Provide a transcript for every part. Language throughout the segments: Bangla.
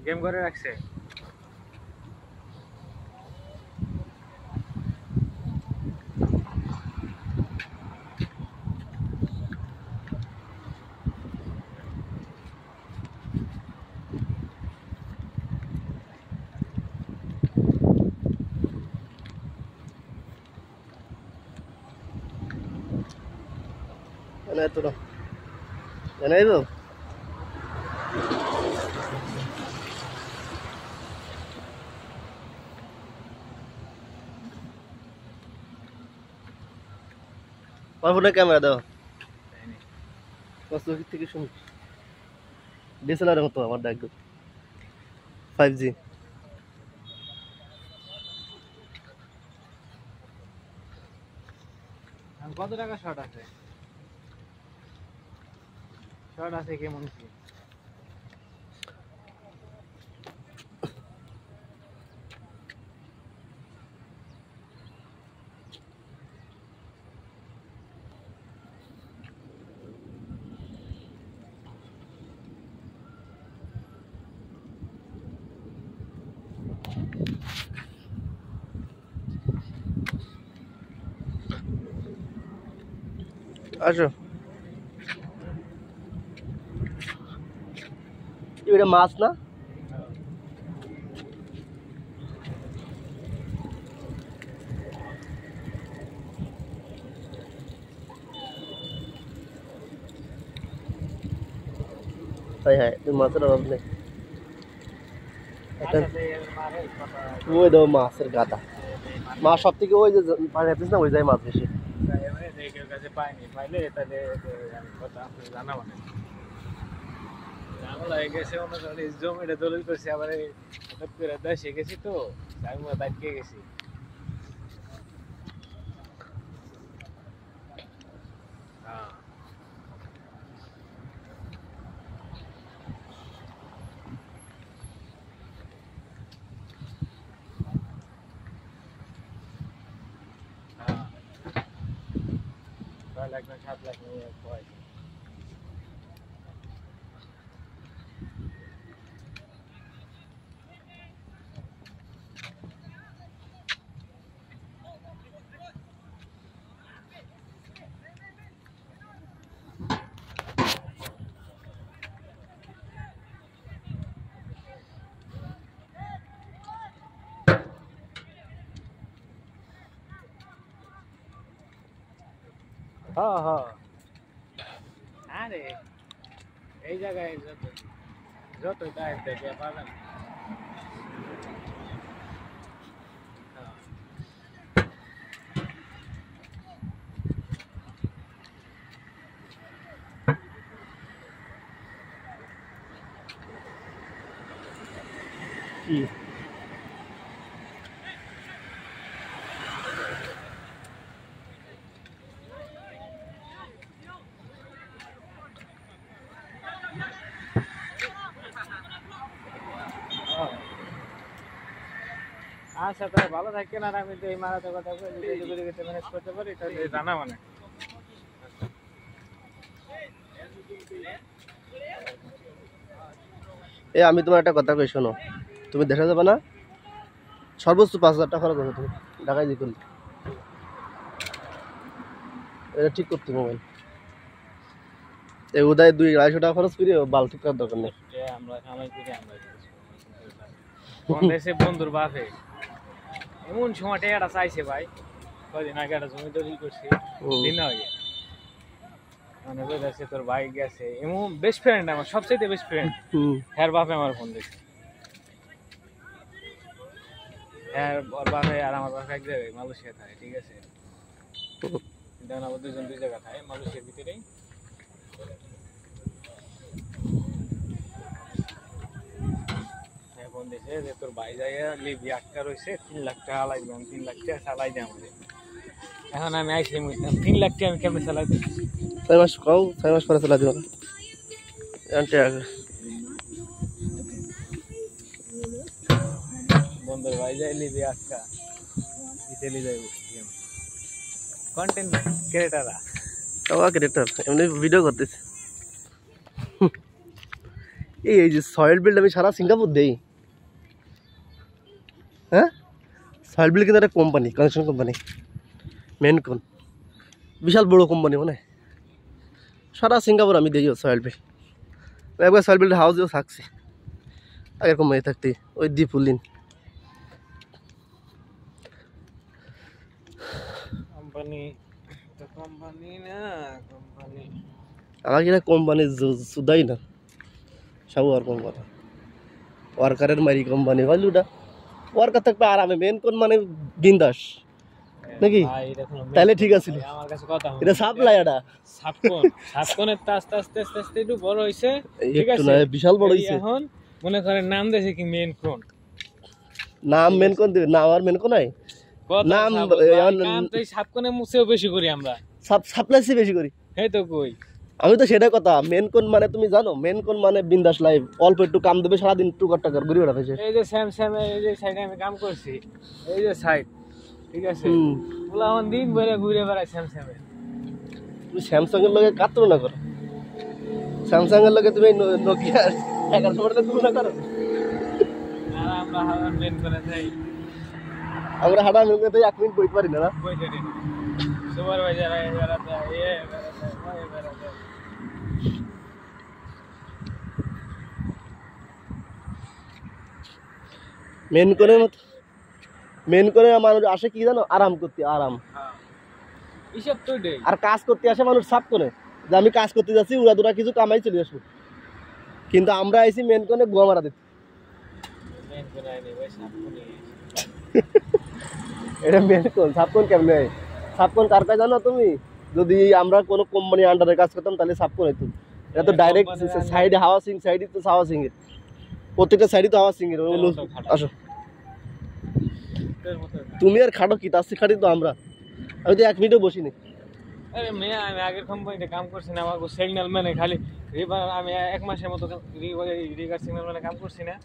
গেম করে রাখছে। এনে তো না এনে তো আমার ফোনে ক্যামেরা দাও কত থেকে শুন ডিএসএলআর মতো আমার ডাক 5G কত টাকা শর্ট আছে? শর্ট আছে কেমন কি? আসো এটা মাছ না হাই হাই তুমি মাছের অভাব নেই ওই দাও মাছের গাদা মাছ সব থেকে ওই যে পানি না ওই যায় মাছ বেশি পাইনি পাইলে তাহলে কথা জানা মানে ঝামেলা হয়ে গেছে অনুসারে জমিটা দলিল করছে আবার হঠাৎ করে দেশে গেছি তো আমি বাইকে গেছি $6 লাখ না 7 লাখ নিয়ে পয়সা হ্যাঁ হ্যাঁ আরে এই জায়গায় যত টাইম দেখে পাবেন কি আচ্ছা তাহলে ভালো থাকেন আর আমি তো এই মারাতে কথা বলে যদি ম্যানেজ করতে পারি তাহলে জানা মানে এ আমি তোমার একটা কথা কই শোনো তুমি দেখা যাবে না সর্বোচ্চ 5,000 টাকা খরচ হবে তুমি ঢাকায় যে করলে এটা ঠিক করতে মোবাইল এই উদয় 200-250 টাকা খরচ করে বাল ঠিক করার দরকার নেই আমরা কামাই করি আমরা দেশে বন্ধুর বাপে এমন সময় টাকাটা চাইছে ভাই কদিন আগে একটা জমি দলিল করছি দিন আগে মানে বলেছে তোর ভাই গেছে এমন বেস্ট ফ্রেন্ড আমার সবচেয়ে বেস্ট ফ্রেন্ড হ্যার বাপে আমার ফোন দিচ্ছে হ্যাঁ ওর বাপে আর আমার বাপে এক জায়গায় মালয়েশিয়া থাকে ঠিক আছে দেখুন আবার দুজন দুই জায়গা থাকে মালয়েশিয়ার ভিতরেই ফোন দিছে যে তোর ভাই যাইয়া লিবি আটকা রয়েছে 3 লাখ টাকা লাগবে 3 লাখ টাকা চালাই দেয় আমাদের এখন আমি আইসি 3 লাখ টাকা আমি কেমনে চালাই দিই 6 মাস কাও 6 মাস পরে চালা দিও না বন্ধুর ভাই যাই লিবি আটকা ইতালি যাইব কন্টেন্ট ক্রিয়েটররা ক্রিয়েটর এমনি ভিডিও করতেছে এই যে সয়েল বিল্ড আমি সারা সিঙ্গাপুর দেই। হ্যাঁ, সয়েল বিল্ড কিন্তু একটা কোম্পানি, কনস্ট্রাকশন কোম্পানি, মেনকন, বিশাল বড় কোম্পানি মানে সারা সিঙ্গাপুর আমি দিই সয়েল বিল্ড। একবার সয়েল বিল্ড হাউসেও থাকছি আগের কোম্পানি থাকতে, ওই দীপুলিন কোম্পানি তো কোম্পানি না কোম্পানি। আমাকে এটা কোম্পানি সুদাই না, সব ওয়ার কোম্পানি, ওয়ার্কারের মারি কোম্পানি ভাইলুটা ওয়ার্কার থাকবে আরামে, মেনকন মানে বিন্দাস নাকি? ভাই এটা কোনো তাহলে ঠিক আছে, আমার কাছে কথা এটা সাপ্লাই, এটা সাপকনের তো আস্তে আস্তে আস্তে আস্তে একটু বড় হইছে, ঠিক একটু আছে, না বিশাল বড় হইছে। এখন মনে করেন নাম দিয়েছে কি মেন ক্রোন, নাম মেনকন দিবে না, আমার মেনকন নাই নাম, নাম তো সাপকনের মুছেও বেশি করি আমরা, সাপ্লাই বেশি করি। এই তো কই আমি তো সেটা কথা, মেনকন মানে তুমি জানো, মেনকন মানে বিন্দাস লাইফ, অল্প একটু কাম দেবে সারাদিন টুকার টাকার ঘুরে বেড়াবে। এই যে স্যামসাং এই যে সাইডে আমি কাম করছি, এই যে সাইড, ঠিক আছে, ওলা অন দিন বলে ঘুরে বেড়ায় স্যামসাং এ। তুমি স্যামসাং এর লগে কাজ তুলনা করো, স্যামসাং এর লগে তুমি নোকিয়া 1100 মডেলের তুলনা করো। আর আমরা হাওয়ার মেন করে যাই, আমরা হাঁটা মিলতে 1 মিনিট বইতে পারি না। কই জানি সুপারভাইজার আয় বেড়াতে এ বেড়াতে ওই বেড়াতে। মেন করে মানুষ আসে কি জানো, আরাম করতে, আরাম এইসব তো দেই আর কাজ করতে আসে মানুষ সাপ করে যে আমি কাজ করতে যাচ্ছি, উড়া দুরা কিছু কামাই চলে আসবো। কিন্তু আমরা আইছি মেন করে গোয়া মারা দিতে। মেন করে আইনি ভাই সাপকনি, এটা মেন কোন সাপকন কেমনে হয়? সাপকন কার কাজ জানো তুমি? যদি আমরা কোনো কোম্পানি আন্ডারে কাজ করতাম তাহলে সাপকন হইতো। এটা তো ডাইরেক্ট সাইডে হাওয়াসিং, সাইডে তো হাওয়াসিং এর, প্রত্যেকটা সাইডে তো হাওয়াসিং এর। আসো তুমি আর খাটো কি, তার খাটি তো আমরা। আমি তো 1 মিনিটও বসিনি। আরে মেয়ে আমি আগের কোম্পানিতে কাম করছি না, আমার সিগন্যাল মানে খালি রিভার, আমি 1 মাসের মতো রিভার সিগন্যাল মানে কাম করছি না,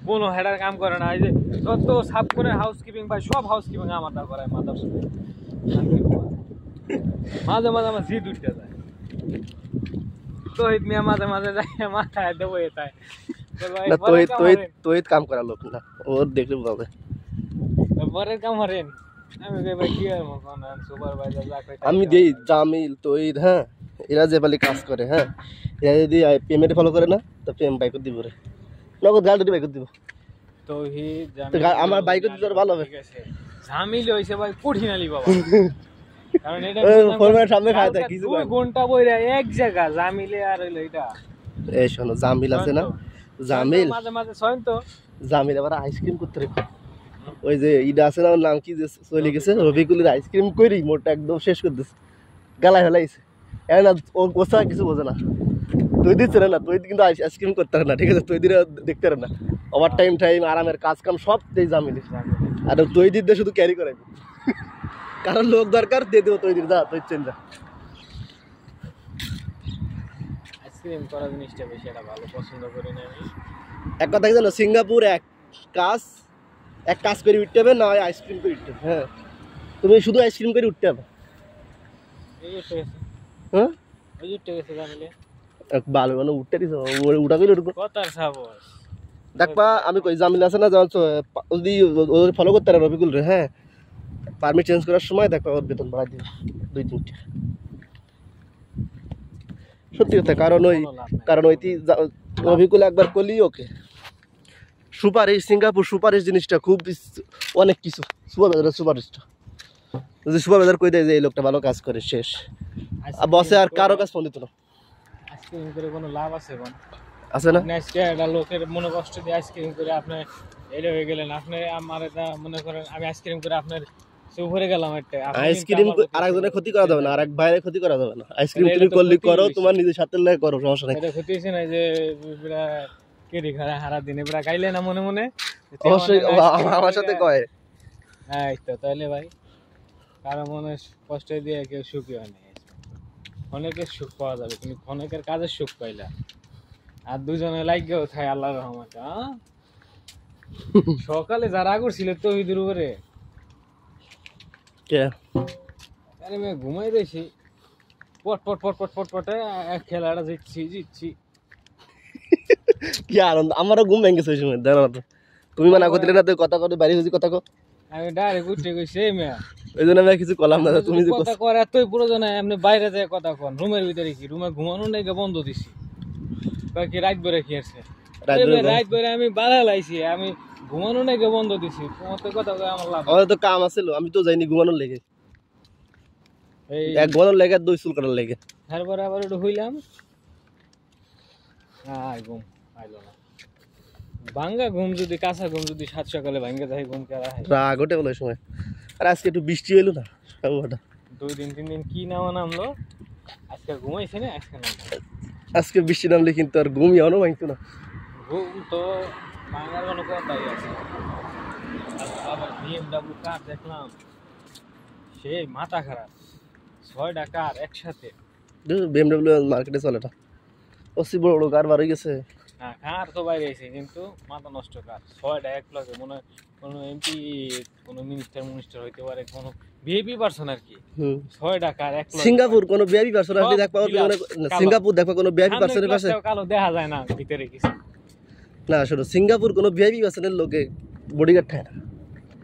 কোনো হেডার কাম করে না। এই যে যত সাপ করে হাউসকিপিং ভাই সব হাউসকিপিং আমার দা করায়, মাদার মাঝে মাঝে আমার জিদ উঠতে যায়, তহিদ মিয়া মাঝে মাঝে যায় মাথায় দেবো এটাই না, তহিদ কাম করা লোক না, ওর দেখলে বলবে পরের কাম হারেন। আমি কই ভাই কি আর কোন সুপারভাইজার যা কই আমি দেই জামিল তহিদ, হ্যাঁ এরা যে বালি কাজ করে, হ্যাঁ এরা যদি পেমেন্ট ফলো করে না তো পেমেন্ট বাইক দিব রে, নগদ গাড়ি বাইক দিব। তহিদ আমার বাইক দিতে ভালো হবে। ঠিক আছে, ঝামিল হইছে ভাই কঠিন আলি বাবা, কারণ এটা ফোনের সামনে খায় থাকে কিছু 2 ঘন্টা বইরা এক জায়গা জামিলে আর হইলো এটা। এই শোনো জামিল আছে না, জামিল মাঝে মাঝে ছয়ন তো জামিল আবার আইসক্রিম করতে রে, ওই যে ইডা আছে না, ওর নাম কি যে চলে গেছে, রবিকুলের আইসক্রিম করি মোটটা একদম শেষ করে দিচ্ছে, গালায় ফেলাইছে। এখন না ও গোসা কিছু বোঝে না, তুই দিচ্ছে না, তুই কিন্তু আইসক্রিম করতে পারে না, ঠিক আছে, তুই দিলে দেখতে পারে না, ওভার টাইম আরামের কাজ কাম সব এই জামিল। আর তুই দিতে শুধু ক্যারি করাইবি, কারণ লোক দরকার দিয়ে দেবো, তুই দিন যা, তুই চেন যা। আইসক্রিম করা জিনিসটা বেশি একটা ভালো পছন্দ করি না আমি। এক কথা কি জানো, সিঙ্গাপুর এক কাজ করে উঠতে হবে, না হয় আইসক্রিম করে উঠতে হবে। হ্যাঁ তুমি শুধু আইসক্রিম করে উঠতে হবে। এই উঠে গেছে, হ্যাঁ ওই উঠে গেছে জামিলে ভালো মানে উঠতে দিস, উঠা করে উঠবো কথার সাবস দেখবা। আমি কই জামিল আছে না, যেমন যদি ফলো করতে পারে রবিকুল রে, হ্যাঁ পারমিট চেঞ্জ করার সময় দেখবা ওর বেতন বাড়াই দিবে 2-3 টাকা, সত্যি কথা। কারণ ওই রবিকুল একবার করলি ওকে সুপারিশ, সিঙ্গাপুর সুপারিশ জিনিসটা খুব অনেক কিছু, সুপারভাইজারের সুপারিশটা যদি সুপারভাইজার কই দেয় যে এই লোকটা ভালো কাজ করে, শেষ বসে আর কারো কাজ ফোন দিত না। আইসক্রিম করে কোনো লাভ আছে কোন? আছে না, আজকে একটা লোকের মনে কষ্ট দিয়ে আইসক্রিম করে আপনি এলে হয়ে গেলেন, আপনি আমার এটা মনে করেন আমি আইসক্রিম করে আপনার সুভরে গেলাম একটা, আইসক্রিম আরেকজনের ক্ষতি করা যাবে না, আরেক ভাইয়ের ক্ষতি করা যাবে না। আইসক্রিম তুমি করলি করো, তোমার নিজের সাথে লাগে করো, সমস্যা নাই। এটা ক্ষতি হইছে না যে পুরা কেডি খায় হারা দিনে পুরা খাইলে না মনে মনে, অবশ্যই আমার সাথে কয়। হ্যাঁ তো তাহলে ভাই কারো মনে কষ্ট দিয়ে কেউ সুখী হয় না, অনেকের সুখ পাওয়া যাবে, কিন্তু অনেকের কাজের সুখ পাইলা, আর দুজনে লাগেও থাকে আল্লাহর রহমতে। সকালে যারা করছিল তহিদের উপরে, আরে আমি ঘুমাই রয়েছি, পট পট পট পট পট পটে খেলাটা জিতছি, কি আনন্দ, আমারও ঘুম ভেঙে গেছে ওই সময় জানো না তো। তুমি মানা করতে না, তুই কথা কথা বাড়ি হয়েছি কথা কো, আমি ডাইরেক্ট উঠে কইছি এই মেয়া ওই জন্য আমি আর কিছু করলাম না। তুমি যে কথা কর এতই প্রয়োজন নাই, আপনি বাইরে যায় কথা কন, রুমের ভিতরে কি রুমে ঘুমানো নাই বন্ধ দিছি, বাকি রাত বেড়ে কি আছে রাত বেড়ে আমি বাধা লাইছি, আমি ঘুমানো নাই বন্ধ দিছি, তোমার তো কথা কয় আমার লাভ। আমার তো কাম আছিল, আমি তো যাইনি ঘুমানোর লেগে, এই এক ঘুমানোর লেগে আর দুই চুল কাটার লেগে। তারপরে আবার একটু হইলাম, আয় ঘুম আইলো না। ভাঙ্গা ঘুম যদি কাঁচা ঘুম যদি 7 সকালে ভাঙ্গা যায় ঘুম কেরা হয়, রাগ ওঠে বলে ওই সময়। আর আজকে একটু বৃষ্টি হইলো না, 2 দিন 3 দিন কি নামা নামলো, আজকে ঘুমাইছে না আজকে নামলো। আজকে বৃষ্টি নামলে কিন্তু আর ঘুমই অনেক ভাঙতো না। ঘুম তো ভাঙার কোনো কথাই আছে। আবার BMW কার দেখলাম, সেই মাথা খারাপ, 6টা কার একসাথে। BMW মার্কেটে চলে না, অসি বড় বড় কার বার হয়ে গেছে। হ্যাঁ কার তো বাইরে এসে, কিন্তু মাথা নষ্ট কার 6টা এক লগে, মনে হয় কোনো এমপি, কোনো মিনিস্টার হইতে পারে, কোনো ভিআইপি পারসন আর কি। 6টা কার এক লগে। সিঙ্গাপুর কোনো ভিআইপি পারসন আসলে দেখবা, সিঙ্গাপুর দেখবা কোনো ভিআইপি পারসনের পাশে কালো দেখা যায় না ভিতরে কিছু না। শোনো, সিঙ্গাপুর কোনো ভিআইপি পারসনের লোকে বডিগার্ড থাকে না,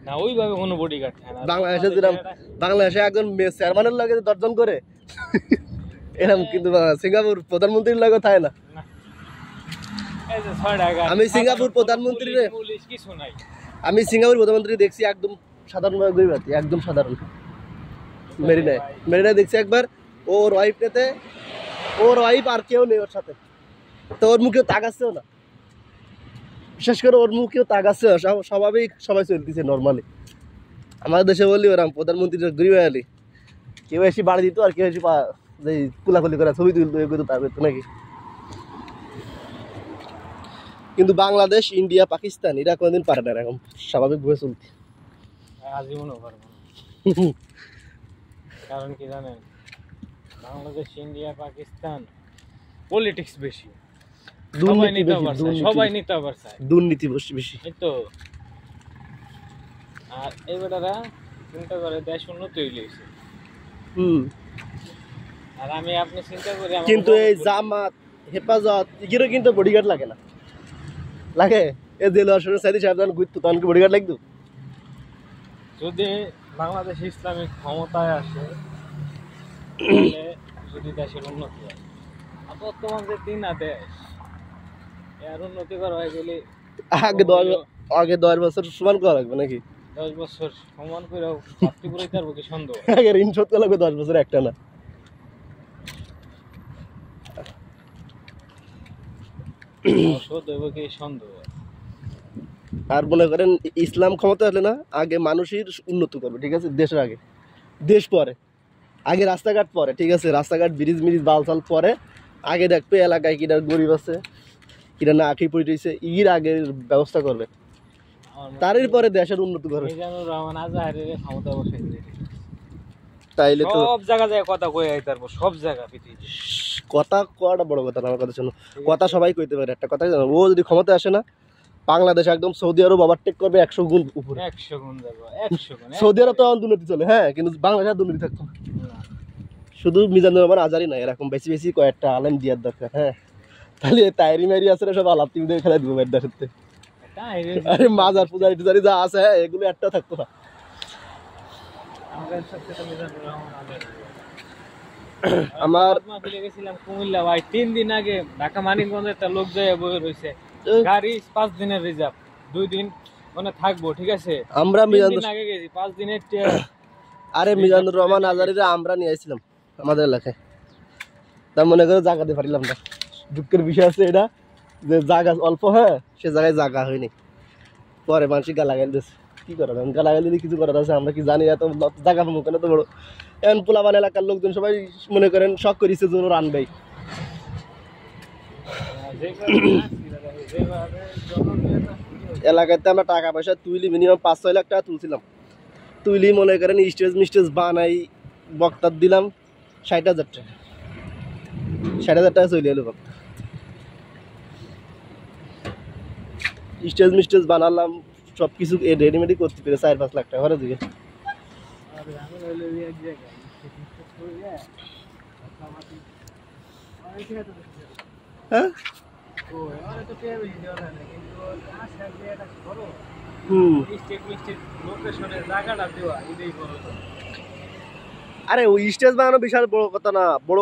না ওইভাবে কোনো বডিগার্ড থাকে না। বাংলাদেশে যেরকম, বাংলাদেশে একজন চেয়ারম্যানের লাগে 10 জন করে এরকম, কিন্তু সিঙ্গাপুর প্রধানমন্ত্রীর লাগে থাকে না। এই যে 6টা কার, আমি সিঙ্গাপুর প্রধানমন্ত্রী পুলিশ কিছু নাই। আমি সিঙ্গাপুর প্রধানমন্ত্রী দেখছি একদম সাধারণভাবে গরিব আছি, একদম সাধারণ। মেরিনায় দেখছি একবার, ওর ওয়াইফ আর কেউ নেই ওর সাথে, তো ওর মুখেও তাকাচ্ছেও না, বিশেষ করে ওর মুখেও তাকাচ্ছে, স্বাভাবিক সবাই চলতেছে নর্মালি। আমাদের দেশে বললি ওরাম প্রধানমন্ত্রীরা গরিব আলি, কেউ এসে বাড়ি দিত আর কেউ এসে কুলাকুলি করা ছবি তুলতো এগুলো তার করতো নাকি। কিন্তু বাংলাদেশ, ইন্ডিয়া, পাকিস্তান এরা কোনোদিন পারে না এরকম স্বাভাবিকভাবে চলতে, আজীবনও পারবো না। কারণ কি জানেন, বাংলাদেশ, ইন্ডিয়া, পাকিস্তান পলিটিক্স বেশি, সবাই নিতে পারছে, দুর্নীতি বেশি। এই তো। আর এই বেটারা চিন্তা করে দেশ উন্নতি হইলেছে। আর আমি আপনি চিন্তা করি, কিন্তু এই জামাত, হেফাজত এগুলো কিন্তু বডিগার্ড লাগে না, লাগে এই দেলোয়ার সাইদি সাহেব যখন ঘুরতো তখন কি বডিগার্ড লাগতো? যদি বাংলাদেশ ইসলামিক ক্ষমতায় আসে, তাহলে যদি দেশের উন্নতি হয়। বর্তমান যে 3 দেশ, এর উন্নতি করা হয়ে গেলে আগে 10 বছর সমান করা লাগবে নাকি? 10 বছর সমান করে ভাবতে করে তার কি সন্দেহ? আগে ঋণ শোধ করা লাগবে 10 বছর একটা না। শোধ হইব কি সন্দেহ? আর মনে করেন ইসলাম ক্ষমতা আসলে না, আগে মানুষের উন্নতি করবে, ঠিক আছে, দেশের আগে, দেশ পরে, আগে রাস্তাঘাট পরে, ঠিক আছে, রাস্তাঘাট ব্রিজ বালচাল পরে, আগে দেখবে এলাকায় কিনা গরিব আছে কিনা না আখি পড়ে রয়েছে, ইর আগের ব্যবস্থা করবে, তারই পরে দেশের উন্নতি করবে। মিজানুর রহমান আজহারের ক্ষমতা বসাই দিলে তাইলে তো সব জায়গা যায় কথা কই আই, তারপর সব জায়গা পৃথিবী কথা কটা বড় কথা না, আমার কথা শোনো, কথা সবাই কইতে পারে, একটা কথা জানো, ও যদি ক্ষমতা আসে না, বাংলাদেশ একদম সৌদি আরব ওভারটেক করবে 100 গুণ উপরে, 100 গুণ যাবো, 100 গুণ। সৌদি আরব তো দুর্নীতি চলে, হ্যাঁ, কিন্তু বাংলাদেশে দুর্নীতি থাকতো না। শুধু মিজানুর রহমান আজহারই না, এরকম বেশি বেশি কয়েকটা আলেম দিয়ার দরকার, হ্যাঁ, তাহলে তাইরি মাইরি আছে সব আলাপ টিভিদের খেলা দিব মেয়ের সাথে, আরে মাজার পূজারি টুজারি যা আছে, হ্যাঁ, এগুলো একটা থাকতো না। আমার গেছিলাম কুমিল্লা ভাই 3 দিন আগে, ঢাকা মানিকগঞ্জে একটা লোক যায় বয়ে রয়েছে, গাড়ি 5 দিনের রিজার্ভ, 2 দিন মানে থাকবো, ঠিক আছে, আমরা মিজানুর আগে গেছি 5 দিনের। আরে মিজানুর রহমান আজহারিরা আমরা নিয়ে আসছিলাম আমাদের এলাকায়, তা মনে করে জায়গা দিতে পারিলাম না, দুঃখের বিষয় আছে এটা, যে জায়গা অল্প, হ্যাঁ, সে জায়গায় জায়গা হয়নি, পরে মানুষ গালাগাল দিয়েছে, কি করার, গালাগাল দিলে কিছু করার আছে, আমরা কি জানি এত জায়গা মুখ তো বড়, এখন পোলাবান এলাকার লোকজন সবাই মনে করেন শখ করেছে যে ওর আনবেই। এলাকাতে আমরা টাকা পয়সা তুইলি মিনিমাম 5-6 লাখ টাকা তুলছিলাম, তুইলি মনে করেন স্টেজ মিস্টেজ বানাই বক্তার দিলাম 60,000 টাকা, 60,000 টাকা চলে এলো বক্তা, স্টেজ মিস্টেজ বানালাম সব কিছু রেডিমেডি করতে পেরে 4-5 লাখ টাকা ঘরে দিকে। হ্যাঁ ও এবারে তো টের বেশি দেওয়া যায় না কিন্তু আশা যে একটা করো হুম স্টেট লোকেশনের জায়গাটা দেওয়া এটাই করো। আরে ওই স্টেজ বানানো বিশাল বড় কথা না, বড়